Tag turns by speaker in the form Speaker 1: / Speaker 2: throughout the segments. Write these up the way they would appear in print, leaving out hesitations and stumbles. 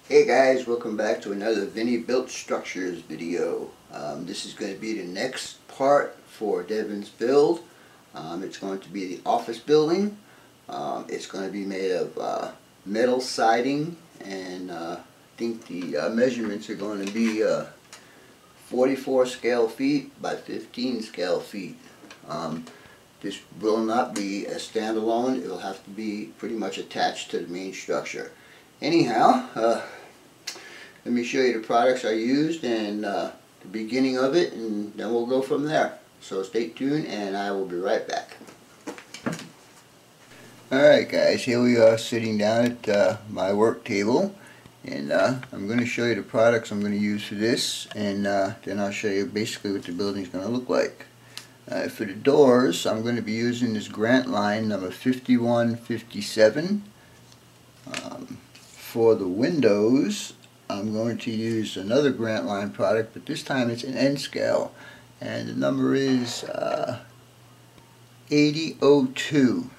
Speaker 1: Hey guys, welcome back to another Vinny Built Structures video. This is going to be the next part for Devon's build. It's going to be the office building. It's going to be made of metal siding, and I think the measurements are going to be 44 scale feet by 15 scale feet. This will not be a standalone. It will have to be pretty much attached to the main structure. Anyhow, let me show you the products I used and the beginning of it, and then we'll go from there. So stay tuned and I will be right back. Alright guys, here we are sitting down at my work table, and I'm going to show you the products I'm going to use for this, and then I'll show you basically what the building is going to look like. For the doors, I'm going to be using this Grant line number 5157. For the windows, I'm going to use another Grant line product, but this time it's an N scale, and the number is 8002.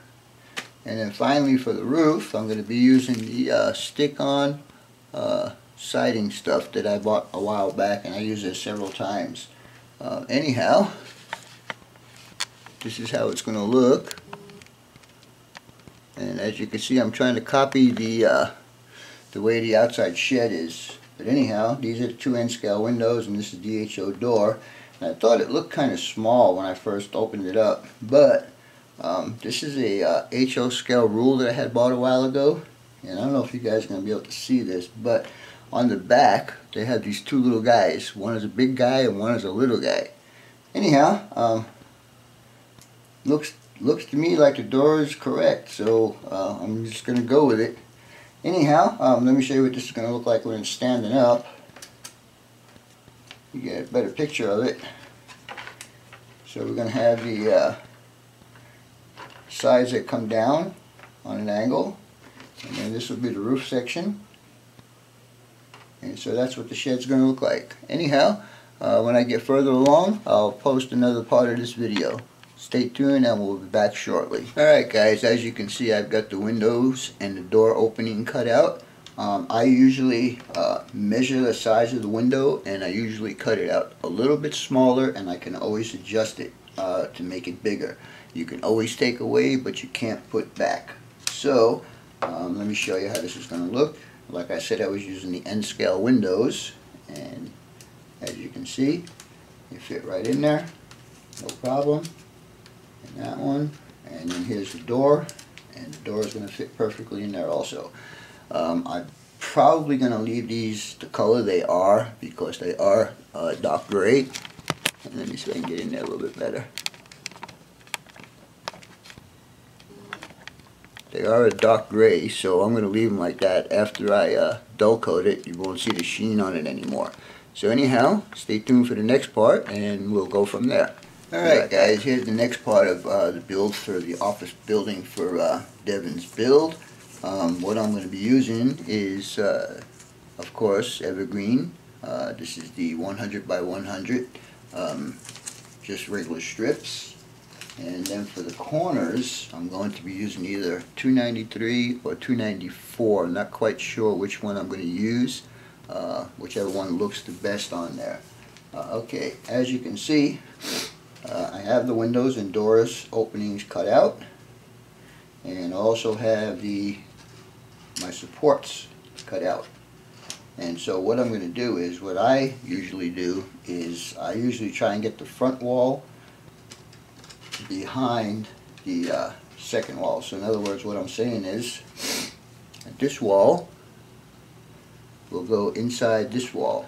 Speaker 1: And then finally for the roof, I'm going to be using the stick-on siding stuff that I bought a while back, and I used it several times. Anyhow, this is how it's going to look, and as you can see, I'm trying to copy the way the outside shed is. But anyhow, these are the two N scale windows, and this is the HO door. And I thought it looked kind of small when I first opened it up, but this is a HO scale rule that I had bought a while ago, and I don't know if you guys are going to be able to see this, but on the back they have these two little guys. One is a big guy and one is a little guy. Anyhow, looks to me like the door is correct, so I'm just going to go with it. Anyhow, let me show you what this is going to look like when it's standing up. You get a better picture of it. So we're going to have the sides that come down on an angle, and then this will be the roof section. And so that's what the shed's going to look like. Anyhow, when I get further along, I'll post another part of this video. Stay tuned and we'll be back shortly. Alright guys, as you can see, I've got the windows and the door opening cut out. I usually measure the size of the window, and I usually cut it out a little bit smaller, and I can always adjust it to make it bigger. You can always take away, but you can't put back. So let me show you how this is going to look. Like I said, I was using the N scale windows, and as you can see, they fit right in there, no problem. And that one, and then here's the door, and the door is going to fit perfectly in there also. I'm probably going to leave these the color they are, because they are dark gray. And let me see if I can get in there a little bit better. They are a dark gray, so I'm going to leave them like that. After I dull coat it, you won't see the sheen on it anymore. So anyhow, stay tuned for the next part, and we'll go from there. Alright guys, here's the next part of the build for the office building for Devon's build. What I'm going to be using is, of course, evergreen. This is the 100 by 100, just regular strips. And then for the corners, I'm going to be using either 293 or 294. I'm not quite sure which one I'm going to use, whichever one looks the best on there. Okay, as you can see, I have the windows and doors openings cut out, and I also have my supports cut out. And so what I'm going to do is, what I usually do is I usually try and get the front wall behind the second wall. So in other words, what I'm saying is that this wall will go inside this wall.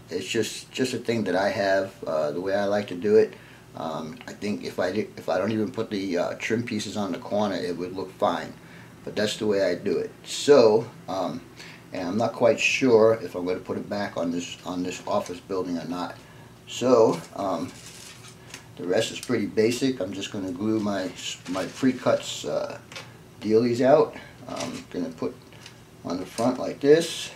Speaker 1: It's just a thing that I have, the way I like to do it. I think if I don't even put the trim pieces on the corner, it would look fine. But that's the way I do it. So, and I'm not quite sure if I'm going to put it back on this office building or not. So, the rest is pretty basic. I'm just going to glue my pre-cuts dealies out. I'm going to put on the front like this,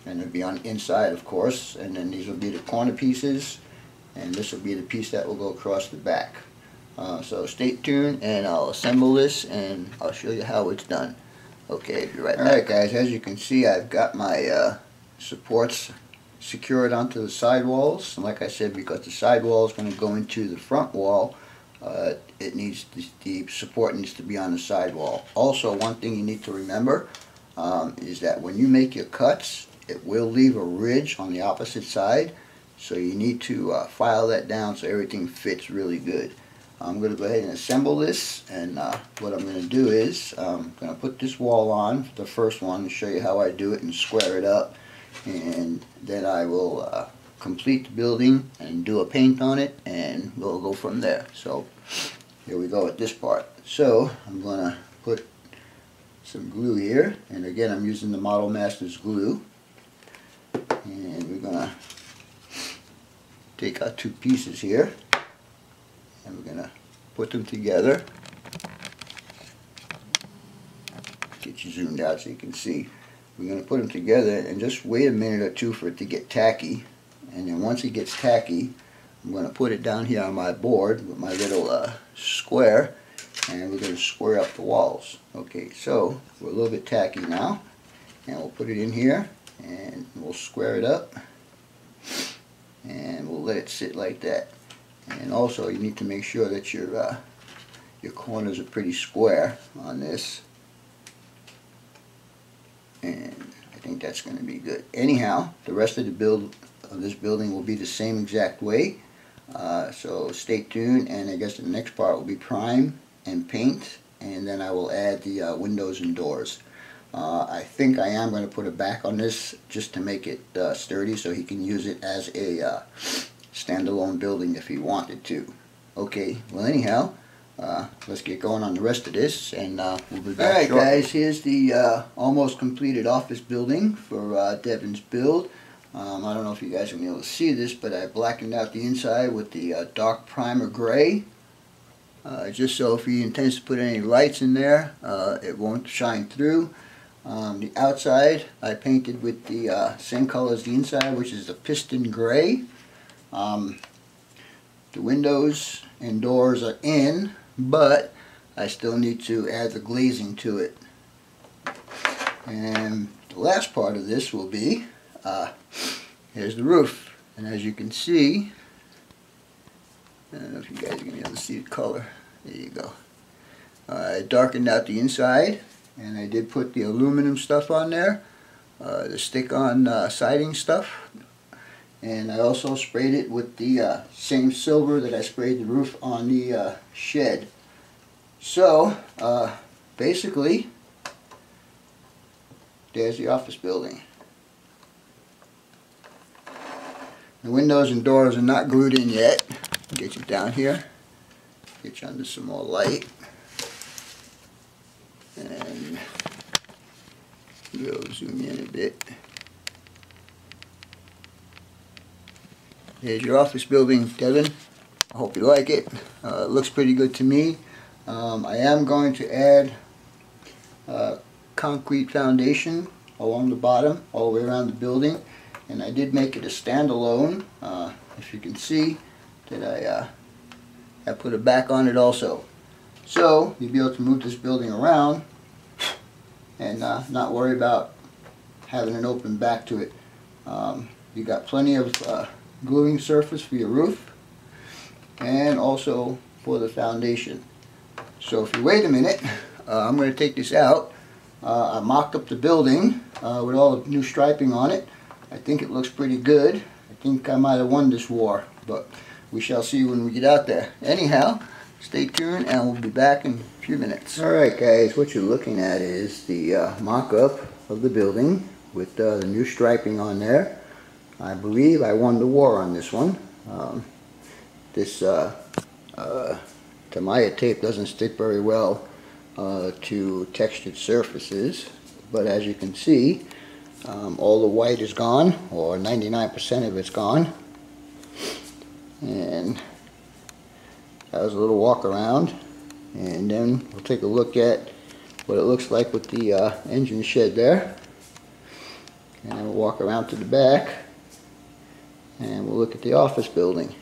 Speaker 1: and it'll be on the inside, of course. And then these will be the corner pieces, and this will be the piece that will go across the back. So stay tuned, and I'll assemble this, and I'll show you how it's done. Okay, be right back. Alright guys, as you can see, I've got my supports secured onto the side walls. And like I said, because the side wall is going to go into the front wall, the support needs to be on the side wall. Also, one thing you need to remember is that when you make your cuts, it will leave a ridge on the opposite side. So you need to file that down so everything fits really good. I'm going to go ahead and assemble this, and what I'm going to do is I'm going to put this wall on, the first one, to show you how I do it and square it up, and then I will complete the building and do a paint on it, and we'll go from there. So here we go with this part. So I'm going to put some glue here, and again I'm using the Model Masters glue, and we're going to take our two pieces here, and we're going to put them together. Get you zoomed out so you can see. We're going to put them together and just wait a minute or two for it to get tacky. And then once it gets tacky, I'm going to put it down here on my board with my little square, and we're going to square up the walls. Okay, so we're a little bit tacky now, and we'll put it in here, and we'll square it up, and we'll let it sit like that. And also, you need to make sure that your corners are pretty square on this, and I think that's going to be good. Anyhow, the rest of the build of this building will be the same exact way. So stay tuned, and I guess the next part will be prime and paint, and then I will add the windows and doors. I think I am going to put a back on this just to make it sturdy, so he can use it as a standalone building if he wanted to. Okay, well anyhow, let's get going on the rest of this, and we'll be back. Alright guys, here's the almost completed office building for Devon's build. I don't know if you guys are going to be able to see this, but I blackened out the inside with the dark primer gray, just so if he intends to put any lights in there, it won't shine through. The outside I painted with the same color as the inside, which is the piston gray. The windows and doors are in, but I still need to add the glazing to it. And the last part of this will be, here's the roof. And as you can see, I don't know if you guys are going to be able to see the color. There you go. I darkened out the inside, and I did put the aluminum stuff on there, the stick-on siding stuff. And I also sprayed it with the same silver that I sprayed the roof on the shed. So, basically, there's the office building. The windows and doors are not glued in yet. Get you down here, get you under some more light, and we'll zoom in a bit. Here's your office building, Devon. I hope you like it. It looks pretty good to me. I am going to add concrete foundation along the bottom, all the way around the building. And I did make it a standalone. If you can see that I put a back on it also. So you'll be able to move this building around and not worry about having an open back to it. You got plenty of gluing surface for your roof, and also for the foundation. So if you wait a minute, I'm going to take this out. I mocked up the building with all the new striping on it. I think it looks pretty good. I think I might have won this war, but we shall see when we get out there. Anyhow, stay tuned and we'll be back in a few minutes. Alright guys, what you're looking at is the mock-up of the building with the new striping on there. I believe I won the war on this one. This Tamiya tape doesn't stick very well to textured surfaces, but as you can see, all the white is gone, or 99% of it's gone. And that was a little walk around, and then we'll take a look at what it looks like with the engine shed there, and we'll walk around to the back and we'll look at the office building.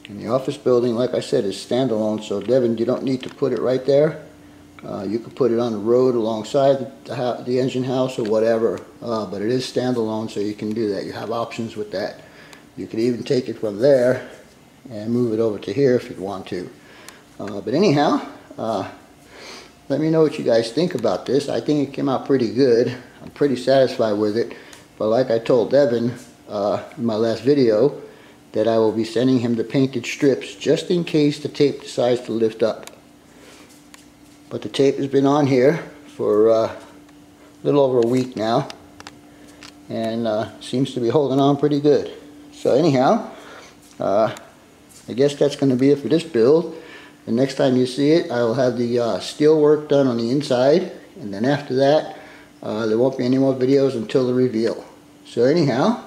Speaker 1: And the office building, like I said, is standalone, so Devon, you don't need to put it right there. You could put it on the road alongside the engine house or whatever, but it is standalone, so you can do that. You have options with that. You could even take it from there and move it over to here if you want to. But anyhow, let me know what you guys think about this. I think it came out pretty good. I'm pretty satisfied with it. But like I told Devon in my last video, that I will be sending him the painted strips just in case the tape decides to lift up. But the tape has been on here for a little over a week now, and seems to be holding on pretty good. So anyhow, I guess that's going to be it for this build. The next time you see it, I will have the steel work done on the inside, and then after that there won't be any more videos until the reveal. So anyhow,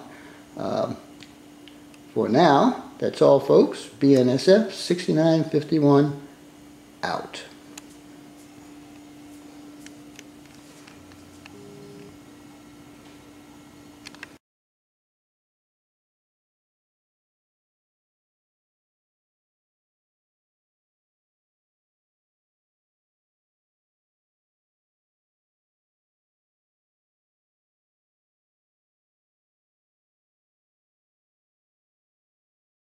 Speaker 1: for now, that's all folks. BNSF 6951 out.